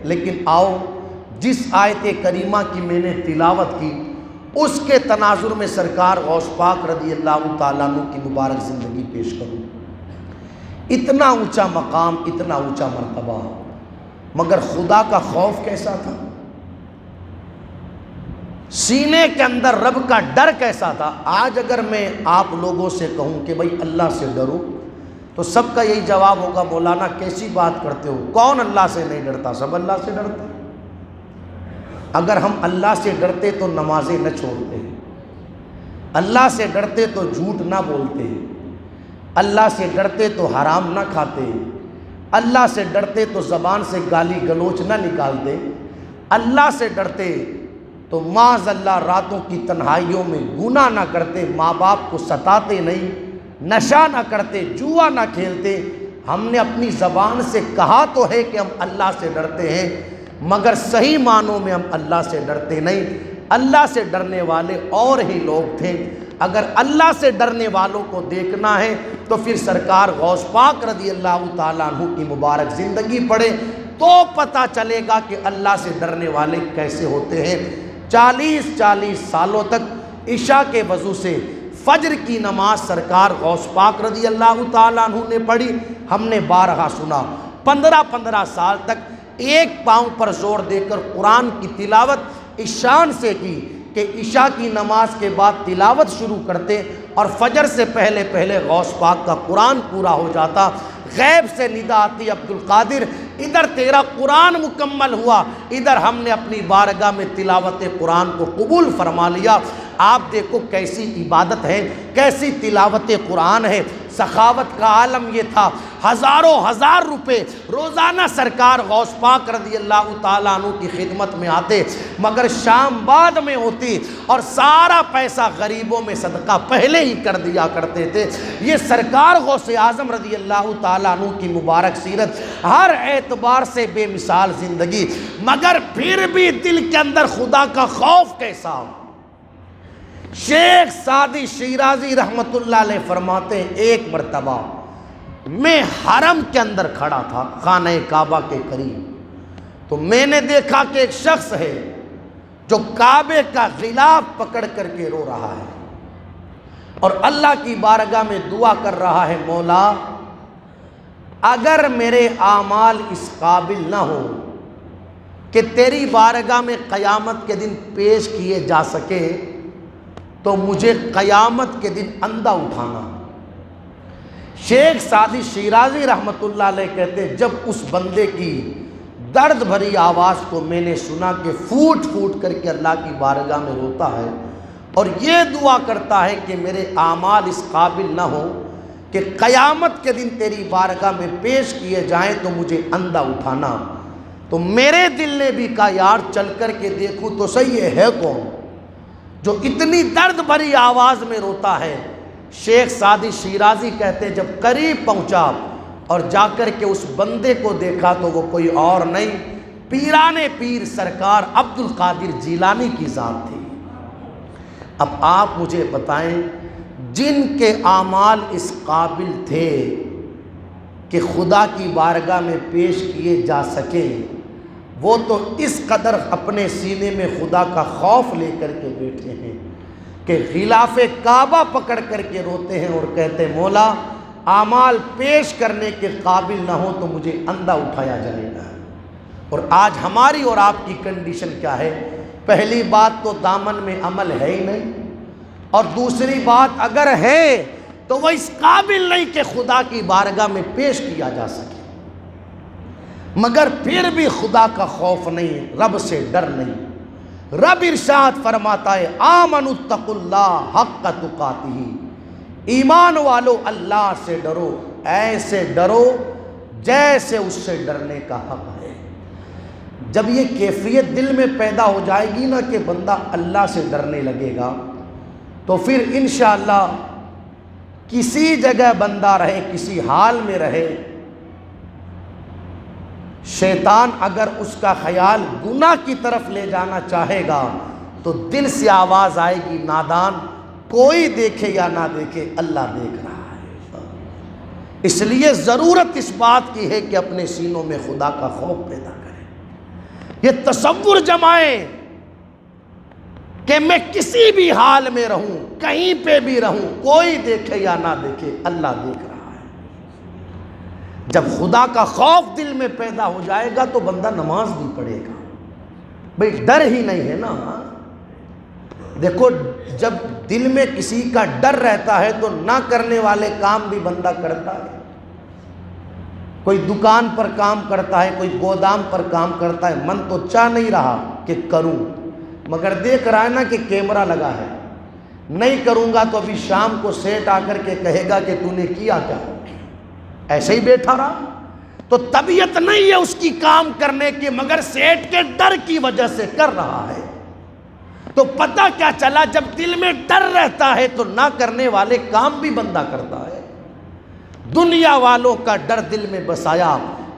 لیکن آؤ جس آیت کریمہ کی میں نے تلاوت کی اس کے تناظر میں سرکار غوث پاک رضی اللہ تعالیٰ عنہ کی مبارک زندگی پیش کروں۔ اتنا اونچا مقام، اتنا اونچا مرتبہ، مگر خدا کا خوف کیسا تھا، سینے کے اندر رب کا ڈر کیسا تھا۔ آج اگر میں آپ لوگوں سے کہوں کہ بھائی اللہ سے ڈرو تو سب کا یہی جواب ہوگا مولانا کیسی بات کرتے ہو، کون اللہ سے نہیں ڈرتا، سب اللہ سے ڈرتے۔ اگر ہم اللہ سے ڈرتے تو نمازیں نہ چھوڑتے، اللہ سے ڈرتے تو جھوٹ نہ بولتے، اللہ سے ڈرتے تو حرام نہ کھاتے، اللہ سے ڈرتے تو زبان سے گالی گلوچ نہ نکالتے، اللہ سے ڈرتے تو معاذ اللہ راتوں کی تنہائیوں میں گناہ نہ کرتے، ماں باپ کو ستاتے نہیں، نشہ نہ کرتے، جوا نہ کھیلتے۔ ہم نے اپنی زبان سے کہا تو ہے کہ ہم اللہ سے ڈرتے ہیں، مگر صحیح معنوں میں ہم اللہ سے ڈرتے نہیں۔ اللہ سے ڈرنے والے اور ہی لوگ تھے۔ اگر اللہ سے ڈرنے والوں کو دیکھنا ہے تو پھر سرکار غوث پاک رضی اللہ تعالیٰ عنہ کی مبارک زندگی پڑھے تو پتہ چلے گا کہ اللہ سے ڈرنے والے کیسے ہوتے ہیں۔ 40 سالوں تک عشاء کے وضو سے فجر کی نماز سرکار غوث پاک رضی اللہ تعالیٰ عنہ نے پڑھی، ہم نے بارہا سنا۔ 15 سال تک ایک پاؤں پر زور دے کر قرآن کی تلاوت اس شان سے کی کہ عشاء کی نماز کے بعد تلاوت شروع کرتے اور فجر سے پہلے غوث پاک کا قرآن پورا ہو جاتا۔ غیب سے ندا آتی عبد القادر ادھر تیرا قرآن مکمل ہوا، ادھر ہم نے اپنی بارگاہ میں تلاوت قرآن کو قبول فرما لیا۔ آپ دیکھو کیسی عبادت ہے، کیسی تلاوت قرآن ہے۔ سخاوت کا عالم یہ تھا، ہزار روپے روزانہ سرکار غوث پاک رضی اللہ تعالیٰ عنہ کی خدمت میں آتے، مگر شام بعد میں ہوتی اور سارا پیسہ غریبوں میں صدقہ پہلے ہی کر دیا کرتے تھے۔ یہ سرکار غوث اعظم رضی اللہ تعالیٰ عنہ کی مبارک سیرت، ہر اعتبار سے بے مثال زندگی، مگر پھر بھی دل کے اندر خدا کا خوف کیسا۔ شیخ سعدی شیرازی رحمت اللہ علیہ فرماتے ہیں ایک مرتبہ میں حرم کے اندر کھڑا تھا خانہ کعبہ کے قریب، تو میں نے دیکھا کہ ایک شخص ہے جو کعبے کا غلاف پکڑ کر کے رو رہا ہے اور اللہ کی بارگاہ میں دعا کر رہا ہے، مولا اگر میرے اعمال اس قابل نہ ہو کہ تیری بارگاہ میں قیامت کے دن پیش کیے جا سکے تو مجھے قیامت کے دن اندھا اٹھانا۔ شیخ سعدی شیرازی رحمت اللہ علیہ کہتے جب اس بندے کی درد بھری آواز کو میں نے سنا کہ پھوٹ پھوٹ کر کے اللہ کی بارگاہ میں روتا ہے اور یہ دعا کرتا ہے کہ میرے اعمال اس قابل نہ ہو کہ قیامت کے دن تیری بارگاہ میں پیش کیے جائیں تو مجھے اندھا اٹھانا، تو میرے دل نے بھی کہا یار چل کر کے دیکھوں تو صحیح ہے کون جو اتنی درد بھری آواز میں روتا ہے۔ شیخ سعدی شیرازی کہتے جب قریب پہنچا اور جا کر کے اس بندے کو دیکھا تو وہ کوئی اور نہیں، پیران پیر سرکار عبد القادر جیلانی کی ذات تھی۔ اب آپ مجھے بتائیں جن کے اعمال اس قابل تھے کہ خدا کی بارگاہ میں پیش کیے جا سکے، وہ تو اس قدر اپنے سینے میں خدا کا خوف لے کر کے بیٹھے ہیں کہ غلاف کعبہ پکڑ کر کے روتے ہیں اور کہتے ہیں مولا اعمال پیش کرنے کے قابل نہ ہو تو مجھے اندھا اٹھایا جائے گا۔ اور آج ہماری اور آپ کی کنڈیشن کیا ہے؟ پہلی بات تو دامن میں عمل ہے ہی نہیں، اور دوسری بات اگر ہے تو وہ اس قابل نہیں کہ خدا کی بارگاہ میں پیش کیا جا سکے، مگر پھر بھی خدا کا خوف نہیں، رب سے ڈر نہیں۔ رب ارشاد فرماتا ہے آمنوا اتقوا اللہ حق تقاتہ، ایمان والو اللہ سے ڈرو، ایسے ڈرو جیسے اس سے ڈرنے کا حق ہے۔ جب یہ کیفیت دل میں پیدا ہو جائے گی نا کہ بندہ اللہ سے ڈرنے لگے گا تو پھر انشاءاللہ کسی جگہ بندہ رہے، کسی حال میں رہے، شیطان اگر اس کا خیال گناہ کی طرف لے جانا چاہے گا تو دل سے آواز آئے گی نادان، کوئی دیکھے یا نہ دیکھے اللہ دیکھ رہا ہے۔ اس لیے ضرورت اس بات کی ہے کہ اپنے سینوں میں خدا کا خوف پیدا کریں۔ یہ تصور جمائیں کہ میں کسی بھی حال میں رہوں، کہیں پہ بھی رہوں، کوئی دیکھے یا نہ دیکھے، اللہ دیکھ رہا ہے۔ جب خدا کا خوف دل میں پیدا ہو جائے گا تو بندہ نماز بھی پڑھے گا۔ بھئی ڈر ہی نہیں ہے نا۔ دیکھو جب دل میں کسی کا ڈر رہتا ہے تو نہ کرنے والے کام بھی بندہ کرتا ہے۔ کوئی دکان پر کام کرتا ہے، کوئی گودام پر کام کرتا ہے، من تو چاہ نہیں رہا کہ کروں، مگر دیکھ رہا ہے نا کہ کیمرہ لگا ہے، نہیں کروں گا تو ابھی شام کو سیٹ آ کر کے کہے گا کہ تو نے کیا کیا، ایسے ہی بیٹھا رہا۔ تو طبیعت نہیں ہے اس کی کام کرنے کی، مگر سیٹ کے ڈر کی وجہ سے کر رہا ہے۔ تو پتہ کیا چلا، جب دل میں ڈر رہتا ہے تو نہ کرنے والے کام بھی بندہ کرتا ہے۔ دنیا والوں کا ڈر دل میں بسایا،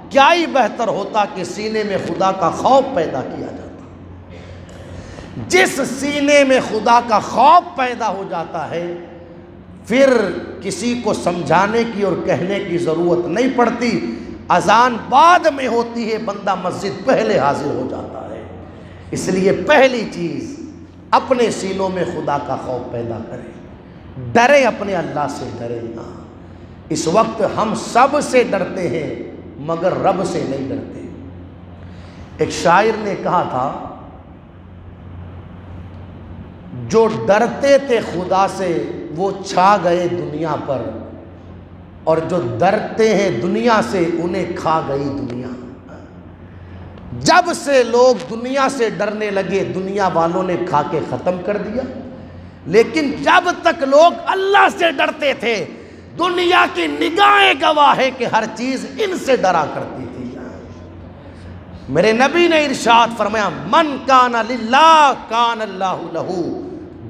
کیا ہی بہتر ہوتا کہ سینے میں خدا کا خوف پیدا کیا جاتا۔ جس سینے میں خدا کا خوف پیدا ہو جاتا ہے پھر کسی کو سمجھانے کی اور کہنے کی ضرورت نہیں پڑتی۔ اذان بعد میں ہوتی ہے، بندہ مسجد پہلے حاضر ہو جاتا ہے۔ اس لیے پہلی چیز اپنے سینوں میں خدا کا خوف پیدا کریں، ڈریں، اپنے اللہ سے ڈریں۔ اس وقت ہم سب سے ڈرتے ہیں مگر رب سے نہیں ڈرتے۔ ایک شاعر نے کہا تھا، جو ڈرتے تھے خدا سے وہ چھا گئے دنیا پر، اور جو ڈرتے ہیں دنیا سے انہیں کھا گئی دنیا۔ جب سے لوگ دنیا سے ڈرنے لگے دنیا والوں نے کھا کے ختم کر دیا، لیکن جب تک لوگ اللہ سے ڈرتے تھے دنیا کی نگاہیں گواہ ہے کہ ہر چیز ان سے ڈرا کرتی تھی۔ میرے نبی نے ارشاد فرمایا، من کان للہ کان اللہ لہو،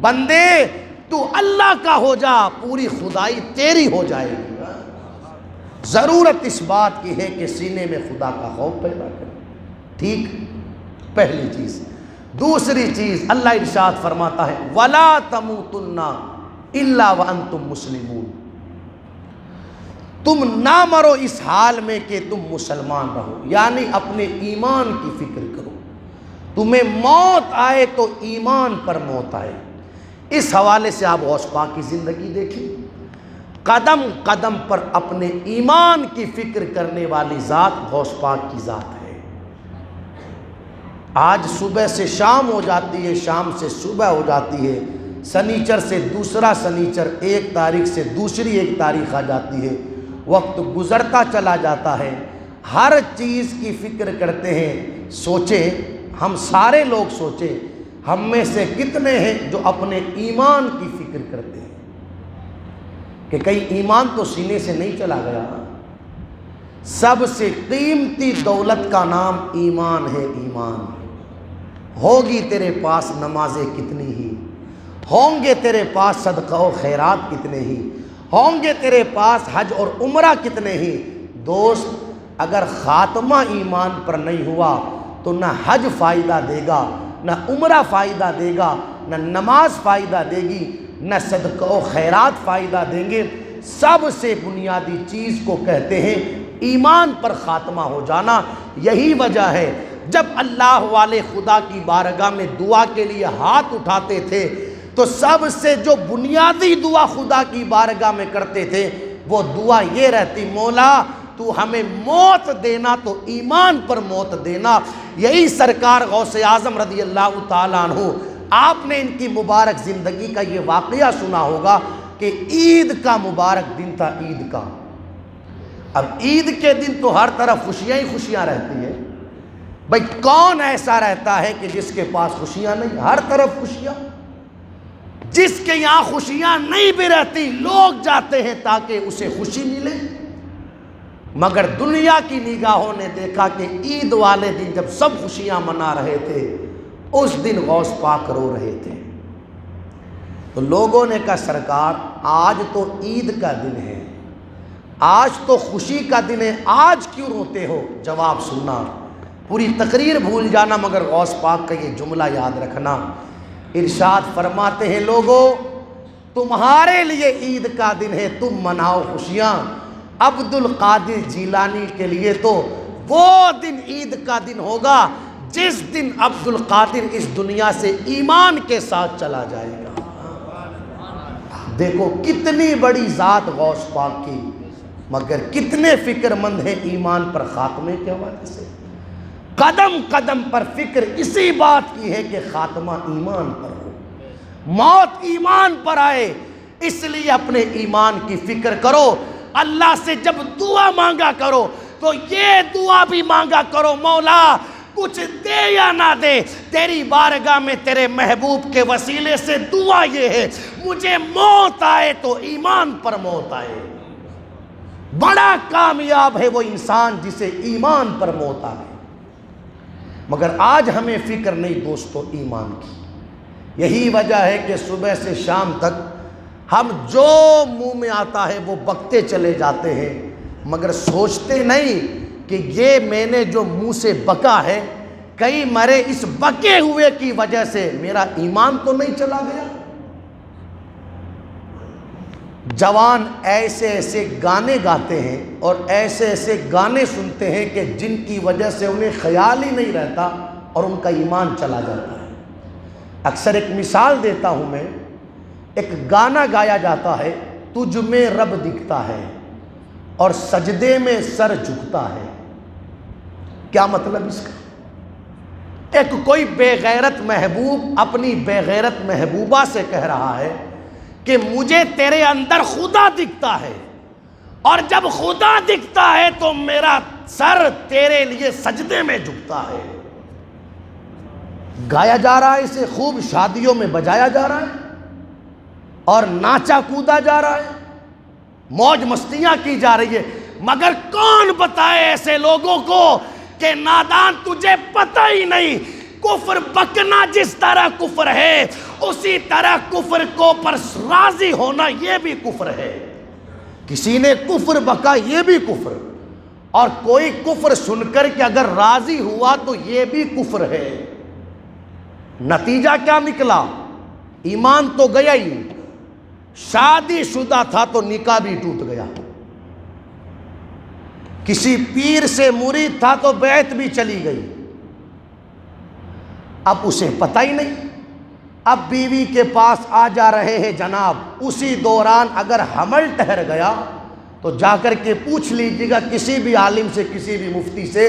بندے تو اللہ کا ہو جا، پوری خدائی تیری ہو جائے گی۔ ضرورت اس بات کی ہے کہ سینے میں خدا کا خوف پیدا کرے۔ ٹھیک، پہلی چیز۔ دوسری چیز اللہ ارشاد فرماتا ہے، وَلَا تَمُوتُنَّ إِلَّا وَأَنْتُمْ مُسْلِمُونَ، تم نہ مرو اس حال میں کہ تم مسلمان رہو، یعنی اپنے ایمان کی فکر کرو۔ تمہیں موت آئے تو ایمان پر موت آئے۔ اس حوالے سے آپ غوث پاک کی زندگی دیکھیں، قدم قدم پر اپنے ایمان کی فکر کرنے والی ذات غوث پاک کی ذات ہے۔ آج صبح سے شام ہو جاتی ہے، شام سے صبح ہو جاتی ہے، سنیچر سے دوسرا سنیچر، ایک تاریخ سے دوسری ایک تاریخ آ جاتی ہے، وقت گزرتا چلا جاتا ہے، ہر چیز کی فکر کرتے ہیں۔ سوچیں، ہم سارے لوگ سوچیں، ہم میں سے کتنے ہیں جو اپنے ایمان کی فکر کرتے ہیں کہ کہیں ایمان تو سینے سے نہیں چلا گیا۔ سب سے قیمتی دولت کا نام ایمان ہے۔ ایمان ہوگی تیرے پاس نمازیں کتنی ہی، ہوں گے تیرے پاس صدقہ و خیرات کتنے ہی، ہوں گے تیرے پاس حج اور عمرہ کتنے ہی، دوست اگر خاتمہ ایمان پر نہیں ہوا تو نہ حج فائدہ دے گا، نہ عمرہ فائدہ دے گا، نہ نماز فائدہ دے گی، نہ صدقہ و خیرات فائدہ دیں گے۔ سب سے بنیادی چیز کو کہتے ہیں ایمان پر خاتمہ ہو جانا۔ یہی وجہ ہے جب اللہ والے خدا کی بارگاہ میں دعا کے لیے ہاتھ اٹھاتے تھے تو سب سے جو بنیادی دعا خدا کی بارگاہ میں کرتے تھے وہ دعا یہ رہتی، مولا تو ہمیں موت دینا تو ایمان پر موت دینا۔ یہی سرکار غوث اعظم رضی اللہ تعالیٰ عنہ، آپ نے ان کی مبارک زندگی کا یہ واقعہ سنا ہوگا کہ عید کا مبارک دن تھا، عید کا۔ اب عید کے دن تو ہر طرف خوشیاں ہی خوشیاں رہتی ہیں، بھئی کون ایسا رہتا ہے کہ جس کے پاس خوشیاں نہیں؟ ہر طرف خوشیاں۔ جس کے یہاں خوشیاں نہیں بھی رہتی لوگ جاتے ہیں تاکہ اسے خوشی ملے، مگر دنیا کی نگاہوں نے دیکھا کہ عید والے دن جب سب خوشیاں منا رہے تھے اس دن غوث پاک رو رہے تھے۔ تو لوگوں نے کہا سرکار آج تو عید کا دن ہے، آج تو خوشی کا دن ہے، آج کیوں روتے ہو؟ جواب سننا، پوری تقریر بھول جانا مگر غوث پاک کا یہ جملہ یاد رکھنا۔ ارشاد فرماتے ہیں، لوگوں تمہارے لیے عید کا دن ہے، تم مناؤ خوشیاں۔ عبد القادر جیلانی کے لیے تو وہ دن عید کا دن ہوگا جس دن عبد القادر اس دنیا سے ایمان کے ساتھ چلا جائے گا۔ دیکھو کتنی بڑی ذات غوث پاک کی، مگر کتنے فکر مند ہیں ایمان پر خاتمے کے حوالے سے۔ قدم قدم پر فکر اسی بات کی ہے کہ خاتمہ ایمان پر ہو، موت ایمان پر آئے۔ اس لیے اپنے ایمان کی فکر کرو۔ اللہ سے جب دعا مانگا کرو تو یہ دعا بھی مانگا کرو، مولا کچھ دے یا نہ دے، تیری بارگاہ میں تیرے محبوب کے وسیلے سے دعا یہ ہے، مجھے موت آئے تو ایمان پر موت آئے۔ بڑا کامیاب ہے وہ انسان جسے ایمان پر موت آئے۔ مگر آج ہمیں فکر نہیں دوستو ایمان کی۔ یہی وجہ ہے کہ صبح سے شام تک ہم جو منہ میں آتا ہے وہ بکتے چلے جاتے ہیں، مگر سوچتے نہیں کہ یہ میں نے جو منہ سے بکا ہے، کہیں مرے اس بکے ہوئے کی وجہ سے میرا ایمان تو نہیں چلا گیا۔ جوان ایسے ایسے گانے گاتے ہیں اور ایسے ایسے گانے سنتے ہیں کہ جن کی وجہ سے انہیں خیال ہی نہیں رہتا اور ان کا ایمان چلا جاتا ہے۔ اکثر ایک مثال دیتا ہوں میں، ایک گانا گایا جاتا ہے، تجھ میں رب دکھتا ہے اور سجدے میں سر جھکتا ہے۔ کیا مطلب اس کا؟ ایک کوئی بے غیرت محبوب اپنی بے غیرت محبوبہ سے کہہ رہا ہے کہ مجھے تیرے اندر خدا دکھتا ہے، اور جب خدا دکھتا ہے تو میرا سر تیرے لیے سجدے میں جھکتا ہے۔ گایا جا رہا ہے، اسے خوب شادیوں میں بجایا جا رہا ہے اور ناچا کودا جا رہا ہے، موج مستیاں کی جا رہی ہے، مگر کون بتائے ایسے لوگوں کو کہ نادان تجھے پتہ ہی نہیں، کفر بکنا جس طرح کفر ہے اسی طرح کفر کو پر راضی ہونا یہ بھی کفر ہے۔ کسی نے کفر بکا یہ بھی کفر، اور کوئی کفر سن کر کہ اگر راضی ہوا تو یہ بھی کفر ہے۔ نتیجہ کیا نکلا؟ ایمان تو گیا ہی، شادی شدہ تھا تو نکاح بھی ٹوٹ گیا، کسی پیر سے مرید تھا تو بیعت بھی چلی گئی۔ اب اسے پتہ ہی نہیں، اب بیوی کے پاس آ جا رہے ہیں جناب، اسی دوران اگر حمل ٹھہر گیا تو جا کر کے پوچھ لیجیے گا کسی بھی عالم سے، کسی بھی مفتی سے،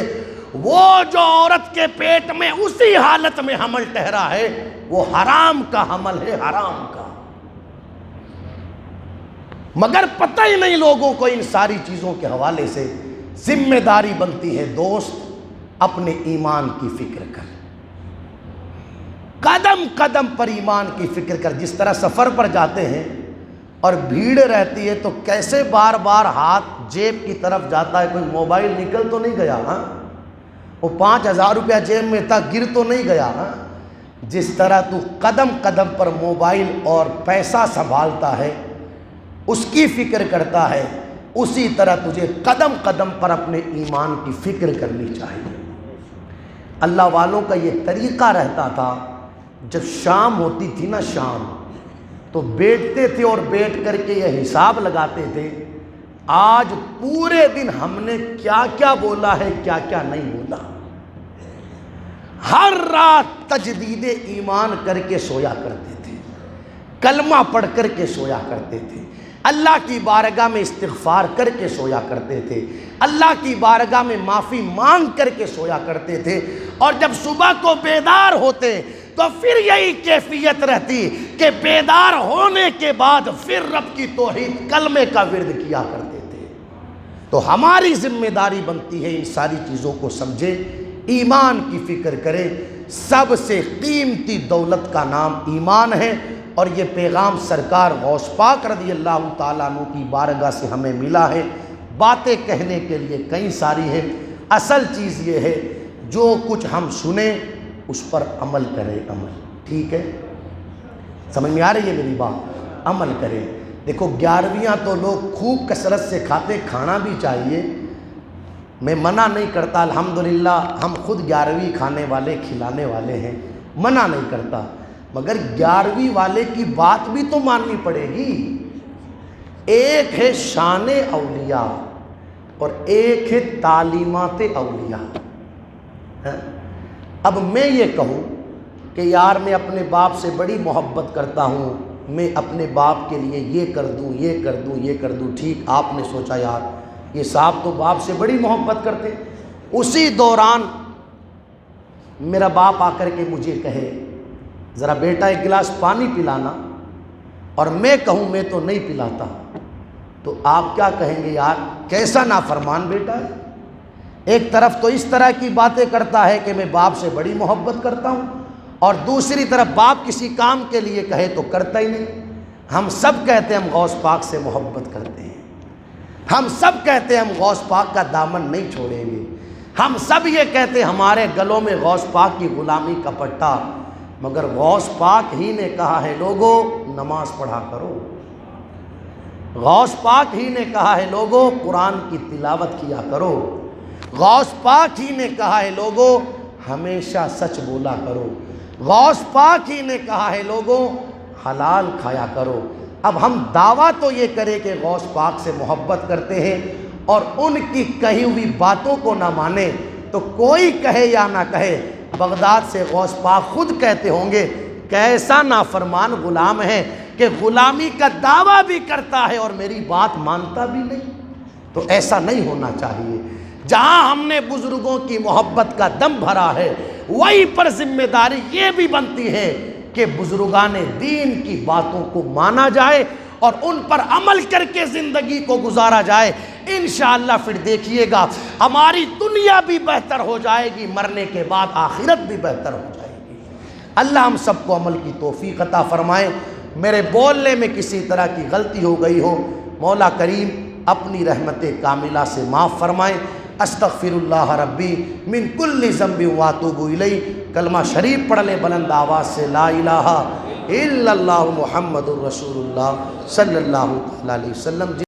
وہ جو عورت کے پیٹ میں اسی حالت میں حمل ٹھہرا ہے وہ حرام کا حمل ہے، حرام کا۔ مگر پتہ ہی نہیں لوگوں کو ان ساری چیزوں کے حوالے سے۔ ذمہ داری بنتی ہے دوست اپنے ایمان کی فکر کر، قدم قدم پر ایمان کی فکر کر۔ جس طرح سفر پر جاتے ہیں اور بھیڑ رہتی ہے تو کیسے بار بار ہاتھ جیب کی طرف جاتا ہے، کوئی موبائل نکل تو نہیں گیا، ہاں وہ 5000 روپیہ جیب میں تھا گر تو نہیں گیا، ہاں جس طرح تو قدم قدم پر موبائل اور پیسہ سنبھالتا ہے، اس کی فکر کرتا ہے، اسی طرح تجھے قدم قدم پر اپنے ایمان کی فکر کرنی چاہیے۔ اللہ والوں کا یہ طریقہ رہتا تھا، جب شام ہوتی تھی نا شام، تو بیٹھتے تھے اور بیٹھ کر کے یہ حساب لگاتے تھے آج پورے دن ہم نے کیا کیا بولا ہے، کیا کیا نہیں بولا۔ ہر رات تجدید ایمان کر کے سویا کرتے تھے، کلمہ پڑھ کر کے سویا کرتے تھے، اللہ کی بارگاہ میں استغفار کر کے سویا کرتے تھے، اللہ کی بارگاہ میں معافی مانگ کر کے سویا کرتے تھے، اور جب صبح کو بیدار ہوتے تو پھر یہی کیفیت رہتی کہ بیدار ہونے کے بعد پھر رب کی توحید کلمے کا ورد کیا کرتے تھے۔ تو ہماری ذمہ داری بنتی ہے ان ساری چیزوں کو سمجھے، ایمان کی فکر کرے۔ سب سے قیمتی دولت کا نام ایمان ہے، اور یہ پیغام سرکار غوث پاک رضی اللہ تعالیٰ عنہ کی بارگاہ سے ہمیں ملا ہے۔ باتیں کہنے کے لیے کئی ساری ہیں، اصل چیز یہ ہے جو کچھ ہم سنیں اس پر عمل کریں، عمل، ٹھیک ہے؟ سمجھ میں آ رہی ہے میری بات؟ عمل کریں۔ دیکھو 11ویاں تو لوگ خوب کثرت سے کھاتے، کھانا بھی چاہیے، میں منع نہیں کرتا، الحمدللہ ہم خود 11ویں کھانے والے، کھلانے والے ہیں، منع نہیں کرتا، مگر 11ویں والے کی بات بھی تو ماننی پڑے گی۔ ایک ہے شان اولیاء اور ایک ہے تعلیمات اولیاء۔ اب میں یہ کہوں کہ یار میں اپنے باپ سے بڑی محبت کرتا ہوں، میں اپنے باپ کے لیے یہ کر دوں، یہ کر دوں، یہ کر دوں، ٹھیک، آپ نے سوچا یار یہ صاحب تو باپ سے بڑی محبت کرتے، اسی دوران میرا باپ آ کر کے مجھے کہے ذرا بیٹا ایک گلاس پانی پلانا، اور میں کہوں میں تو نہیں پلاتا، تو آپ کیا کہیں گے؟ یار کیسا نافرمان بیٹا ہے، ایک طرف تو اس طرح کی باتیں کرتا ہے کہ میں باپ سے بڑی محبت کرتا ہوں، اور دوسری طرف باپ کسی کام کے لیے کہے تو کرتا ہی نہیں۔ ہم سب کہتے ہیں ہم غوث پاک سے محبت کرتے ہیں، ہم سب کہتے ہیں ہم غوث پاک کا دامن نہیں چھوڑیں گے، ہم سب یہ کہتے ہیں ہمارے گلوں میں غوث پاک کی غلامی کا پٹا، مگر غوث پاک ہی نے کہا ہے لوگو نماز پڑھا کرو، غوث پاک ہی نے کہا ہے لوگو قرآن کی تلاوت کیا کرو، غوث پاک ہی نے کہا ہے لوگو ہمیشہ سچ بولا کرو، غوث پاک ہی نے کہا ہے لوگو حلال کھایا کرو۔ اب ہم دعویٰ تو یہ کریں کہ غوث پاک سے محبت کرتے ہیں اور ان کی کہی ہوئی باتوں کو نہ مانیں، تو کوئی کہے یا نہ کہے، بغداد سے غوث پاک خود کہتے ہوں گے کیسا نافرمان غلام ہے کہ غلامی کا دعویٰ بھی کرتا ہے اور میری بات مانتا بھی نہیں۔ تو ایسا نہیں ہونا چاہیے۔ جہاں ہم نے بزرگوں کی محبت کا دم بھرا ہے وہیں پر ذمہ داری یہ بھی بنتی ہے کہ بزرگان دین کی باتوں کو مانا جائے اور ان پر عمل کر کے زندگی کو گزارا جائے۔ انشاءاللہ پھر دیکھیے گا ہماری دنیا بھی بہتر ہو جائے گی، مرنے کے بعد آخرت بھی بہتر ہو جائے گی۔ اللہ ہم سب کو عمل کی توفیق عطا فرمائے۔ میرے بولنے میں کسی طرح کی غلطی ہو گئی ہو مولا کریم اپنی رحمت کاملہ سے معاف فرمائے۔ استغفر اللہ ربی من کل ذنب واتوب الیہ۔ کلمہ شریف پڑھ لیں بلند آواز سے، لا الہ الا اللہ محمد الرسول اللہ صلی اللہ علیہ وسلم۔